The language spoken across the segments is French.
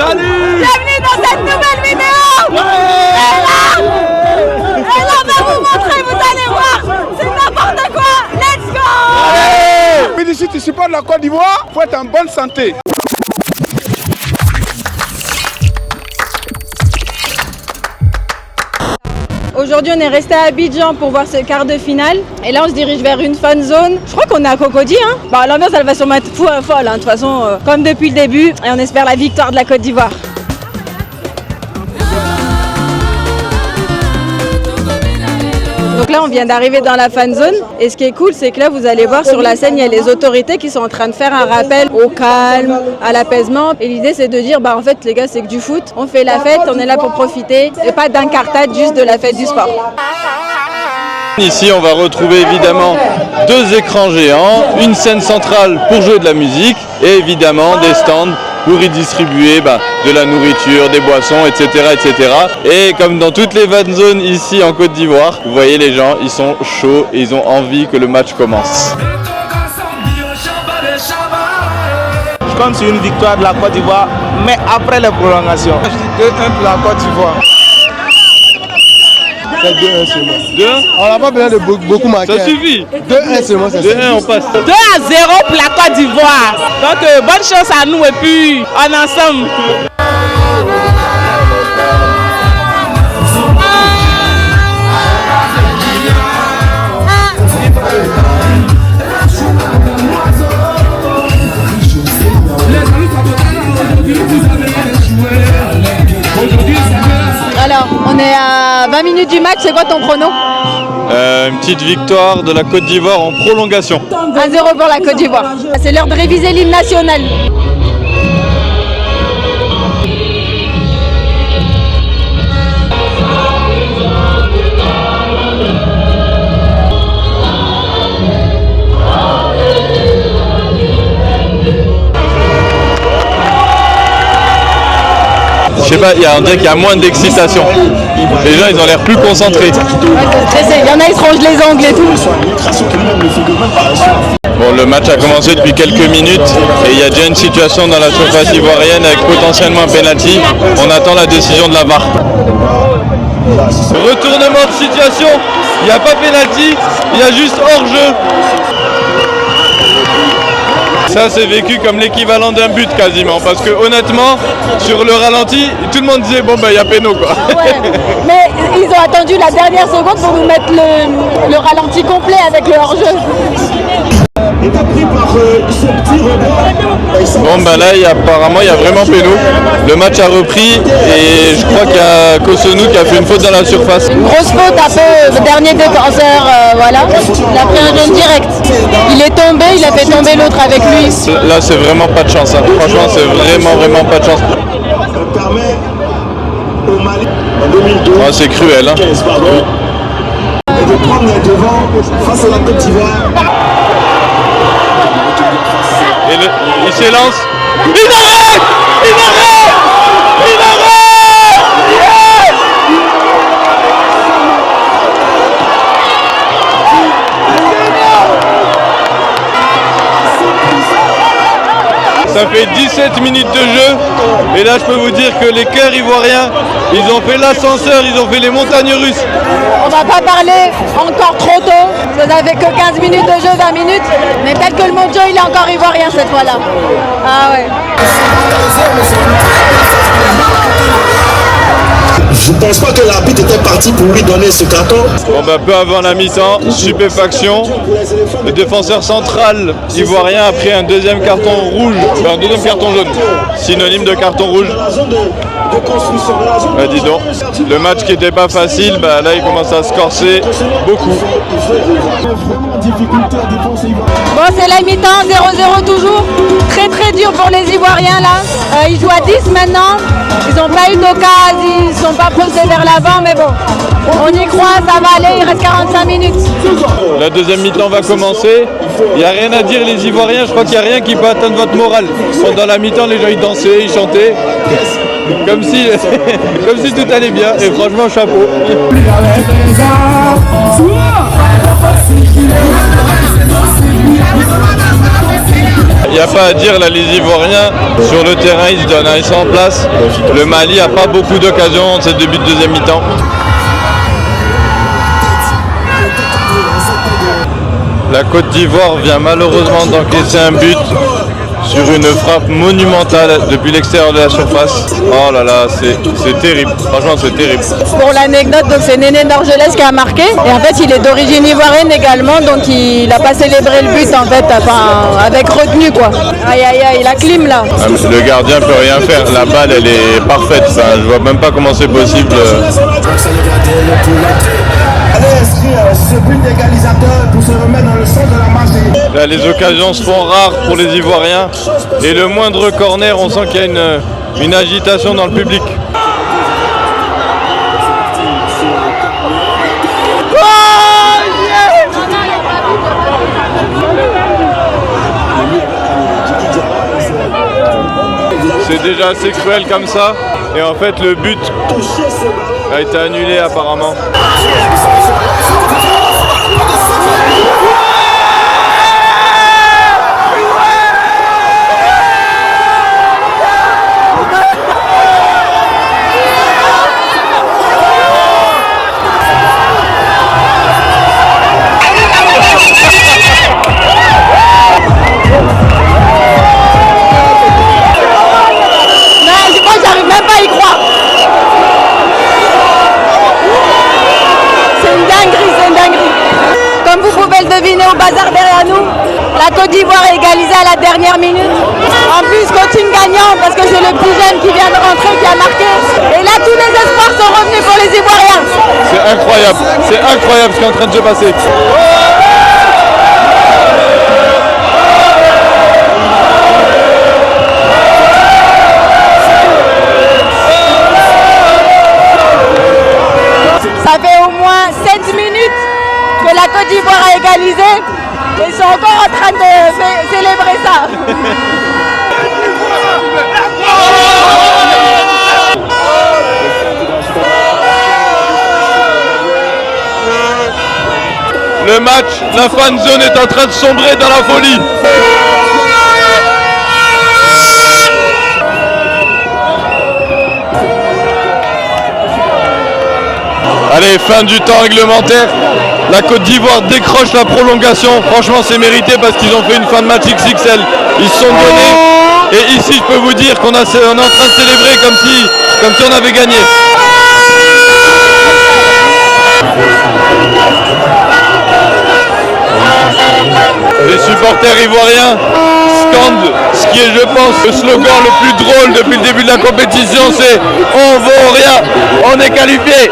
Salut. Bienvenue dans cette nouvelle vidéo. Et là, on va vous montrer, vous allez voir, c'est n'importe quoi. Let's go. Mais si tu supportes la Côte d'Ivoire, faut être en bonne santé. Aujourd'hui, on est resté à Abidjan pour voir ce quart de finale. Et là, on se dirige vers une fan zone. Je crois qu'on est à Cocody. Bah, l'ambiance, elle va sûrement être folle. De toute façon, comme depuis le début. Et on espère la victoire de la Côte d'Ivoire. Donc là, on vient d'arriver dans la fan zone. Et ce qui est cool, c'est que là, vous allez voir sur la scène, il y a les autorités qui sont en train de faire un rappel au calme, à l'apaisement. Et l'idée, c'est de dire, bah en fait, les gars, c'est que du foot. On fait la fête, on est là pour profiter. Et pas d'incartade, juste de la fête du sport. Ici, on va retrouver évidemment 2 écrans géants, une scène centrale pour jouer de la musique et évidemment des stands pour y distribuer de la nourriture, des boissons, etc., etc. Et comme dans toutes les fan zones ici en Côte d'Ivoire, vous voyez les gens, ils sont chauds et ils ont envie que le match commence. Je compte sur une victoire de la Côte d'Ivoire, mais après les prolongations. Je dis 2-1 pour la Côte d'Ivoire. C'est 2-1 seulement. 2-1 On n'a pas besoin de beaucoup marquer. Ça suffit. 2-1 seulement, ça suffit. 2-1, on passe. 2-0 pour la Côte d'Ivoire. Donc bonne chance à nous et puis on est ensemble. Alors, on est à 20 minutes du match. C'est quoi ton prono? Une petite victoire de la Côte d'Ivoire en prolongation. 1-0 pour la Côte d'Ivoire. C'est l'heure de réviser l'hymne national. Je sais pas, on dirait qu'il y a moins d'excitation. Les gens, ils ont l'air plus concentrés. Ouais, c'est stressé. Il y en a, ils se rongent les ongles et tout. Bon, le match a commencé depuis quelques minutes et il y a déjà une situation dans la surface ivoirienne avec potentiellement un penalty. On attend la décision de la VAR. Retournement de situation, il n'y a pas penalty, il y a juste hors-jeu. Ça, c'est vécu comme l'équivalent d'un but quasiment, parce que honnêtement, sur le ralenti, tout le monde disait bon il y a péno quoi. Ouais. Mais ils ont attendu la dernière seconde pour nous mettre le ralenti complet avec le hors-jeu. Bon là apparemment il y a vraiment péno. Le match a repris et je crois qu'il y a Kosonou qui a fait une faute dans la surface. Une grosse faute un peu, le dernier défenseur, voilà. Il a pris un jaune direct. Il est tombé, il a fait tomber l'autre avec lui. Là c'est vraiment pas de chance, hein. Franchement c'est vraiment pas de chance. Oh, c'est cruel hein. Et de prendre devant face à la Côte d'Ivoire. Et il s'élance. Il arrête. Ça fait 17 minutes de jeu et là je peux vous dire que les cœurs ivoiriens, ils ont fait l'ascenseur, ils ont fait les montagnes russes. On va pas parler encore trop tôt, ça n'avait que 15 minutes de jeu, 20 minutes, mais peut-être que le Mojo il est encore ivoirien cette fois-là. Ah ouais. Je pense pas que l'arbitre était parti pour lui donner ce carton. Bon peu avant la mi-temps, stupéfaction. Le défenseur central ivoirien a pris un deuxième carton rouge, un deuxième carton jaune, synonyme de carton rouge. Dis donc, le match qui n'était pas facile, là il commence à se corser beaucoup. Bon c'est la mi-temps, 0-0 toujours. Très très dur pour les Ivoiriens là. Ils jouent à 10 maintenant. Ils n'ont pas eu d'occasion, ils ne sont pas poussés vers l'avant, mais bon, on y croit, ça va aller, il reste 45 minutes. La deuxième mi-temps va commencer, il n'y a rien à dire les Ivoiriens, je crois qu'il n'y a rien qui peut atteindre votre morale. Pendant la mi-temps, les gens ils dansaient, ils chantaient, comme si tout allait bien, et franchement chapeau. Il n'y a pas à dire, là, les Ivoiriens, sur le terrain, ils se donnent, ils sont en place. Le Mali n'a pas beaucoup d'occasions en cette début de deuxième mi-temps. La Côte d'Ivoire vient malheureusement d'encaisser un but sur une frappe monumentale depuis l'extérieur de la surface. Oh là là, c'est terrible. Franchement, c'est terrible. Pour l'anecdote, donc c'est Néné d'Orgelès qui a marqué. Et en fait, il est d'origine ivoirienne également, donc il n'a pas célébré le but en fait, enfin, avec retenue quoi. Aïe aïe aïe, la clim là. Ah, le gardien peut rien faire. La balle, elle est parfaite. Enfin, je vois même pas comment c'est possible. Allez inscrire ce but d'égalisateur pour se remettre dans le centre de la marche. Là, les occasions se font rares pour les Ivoiriens. Et le moindre corner, on sent qu'il y a une agitation dans le public. C'est déjà assez cruel comme ça. Et en fait, le but a été annulé apparemment. Devinez au bazar derrière nous, la Côte d'Ivoire est égalisée à la dernière minute. En plus, coaching gagnant parce que c'est le plus jeune qui vient de rentrer qui a marqué. Et là, tous les espoirs sont revenus pour les Ivoiriens. C'est incroyable ce qui est en train de se passer. Ça fait au moins 7 minutes que la Côte d'Ivoire a égalisé. Ils sont encore en train de célébrer ça. Le match, la fan zone est en train de sombrer dans la folie. Allez, fin du temps réglementaire. La Côte d'Ivoire décroche la prolongation. Franchement, c'est mérité parce qu'ils ont fait une fin de match XXL. Ils se sont donnés. Et ici, je peux vous dire qu'on est en train de célébrer comme si on avait gagné. Les supporters ivoiriens scandent ce qui est, je pense, le slogan le plus drôle depuis le début de la compétition, c'est « On vaut rien, on est qualifié ».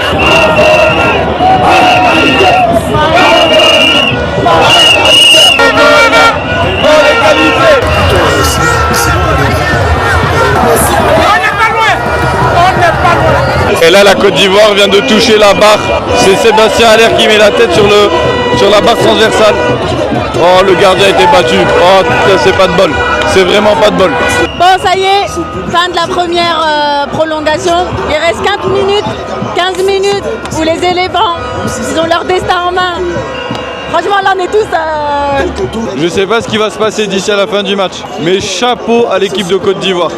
Et là, la Côte d'Ivoire vient de toucher la barre. C'est Sébastien Haller qui met la tête sur la barre transversale. Oh, le gardien a été battu. Oh, c'est pas de bol. C'est vraiment pas de bol. Bon, ça y est, fin de la première prolongation. Il reste 15 minutes où les éléphants, ils ont leur destin en main. Franchement, là, on est tous... Je sais pas ce qui va se passer d'ici à la fin du match. Mais chapeau à l'équipe de Côte d'Ivoire.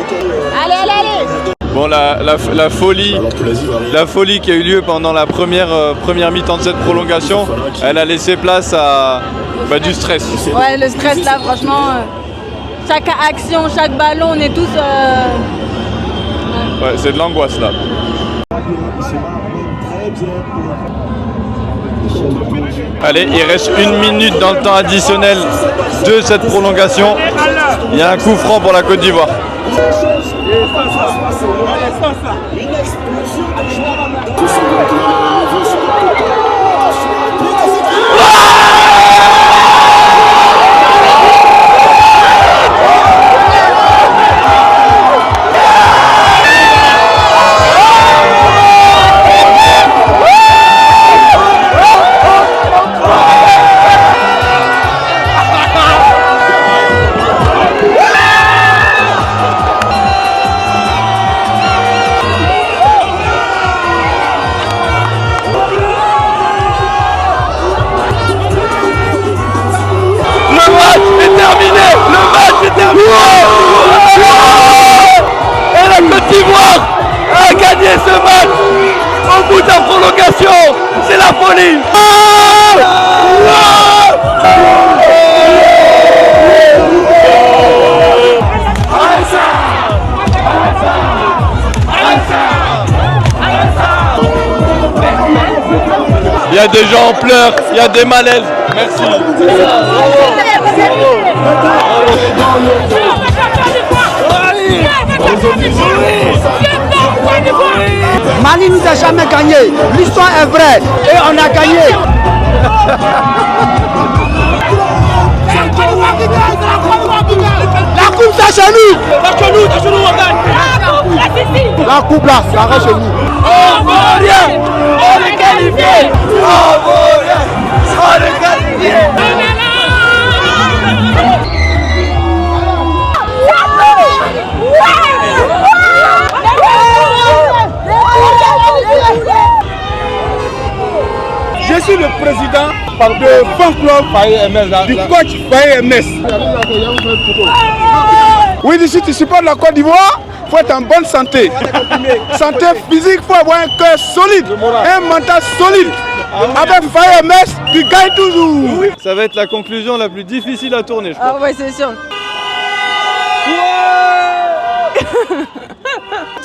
Allez, allez, allez! Bon, la folie qui a eu lieu pendant la première mi-temps de cette prolongation, elle a laissé place à du stress. Ouais, le stress là, franchement, chaque action, chaque ballon, on est tous... Ouais, c'est de l'angoisse là. Allez, il reste 1 minute dans le temps additionnel de cette prolongation. Il y a un coup franc pour la Côte d'Ivoire. Mali. Il y a des gens en pleurs, il y a des malaises. Merci. Mali nous a jamais gagné. L'histoire est vraie et on a gagné. La coupe c'est chez nous. On gagne. La coupe là, ça reste chez nous. On vaut rien, on est qualifié. On vaut rien, on est qualifié. Je suis le président de fan club du coach Faye MS. Oui, si tu supportes la Côte d'Ivoire, il faut être en bonne santé. Santé physique, il faut avoir un cœur solide, un mental solide. Avec Faye MS, tu gagnes toujours. Ça va être la conclusion la plus difficile à tourner, je crois. Ah ouais, c'est sûr.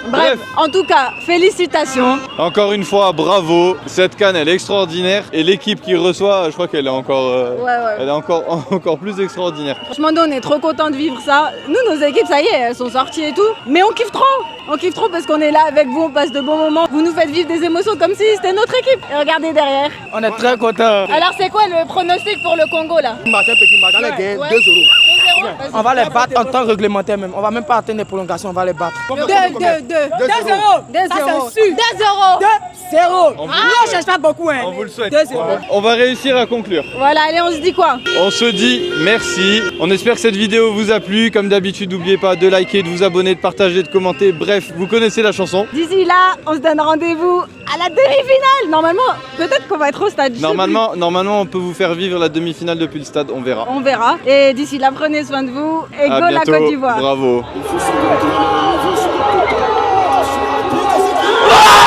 Bref, en tout cas, félicitations. Encore une fois, bravo. Cette CAN, elle est extraordinaire. Et l'équipe qui reçoit, je crois qu'elle est encore, elle est encore plus extraordinaire. Franchement, nous, on est trop contents de vivre ça. Nous, nos équipes, ça y est, elles sont sorties et tout. Mais on kiffe trop. On kiffe trop parce qu'on est là avec vous, on passe de bons moments. Vous nous faites vivre des émotions comme si c'était notre équipe. Et regardez derrière. On est très contents. Alors, c'est quoi le pronostic pour le Congo, là? Ouais. 2-0. On va les battre en temps réglementaire même. On va même pas atteindre les prolongations, on va les battre. 2-0. 2-0. On ne cherche pas beaucoup. On vous le souhaite. On va réussir à conclure. Voilà, allez, on se dit quoi? On se dit merci. On espère que cette vidéo vous a plu. Comme d'habitude, n'oubliez pas de liker, de vous abonner, de partager, de commenter. Bref, vous connaissez la chanson. D'ici là, on se donne rendez-vous à la demi-finale. Normalement, peut-être qu'on va être au stade. Normalement, on peut vous faire vivre la demi-finale depuis le stade. On verra. On verra. Et d'ici là, prenez soin de vous. Et À go la bientôt. Côte d'Ivoire. Bravo. Ah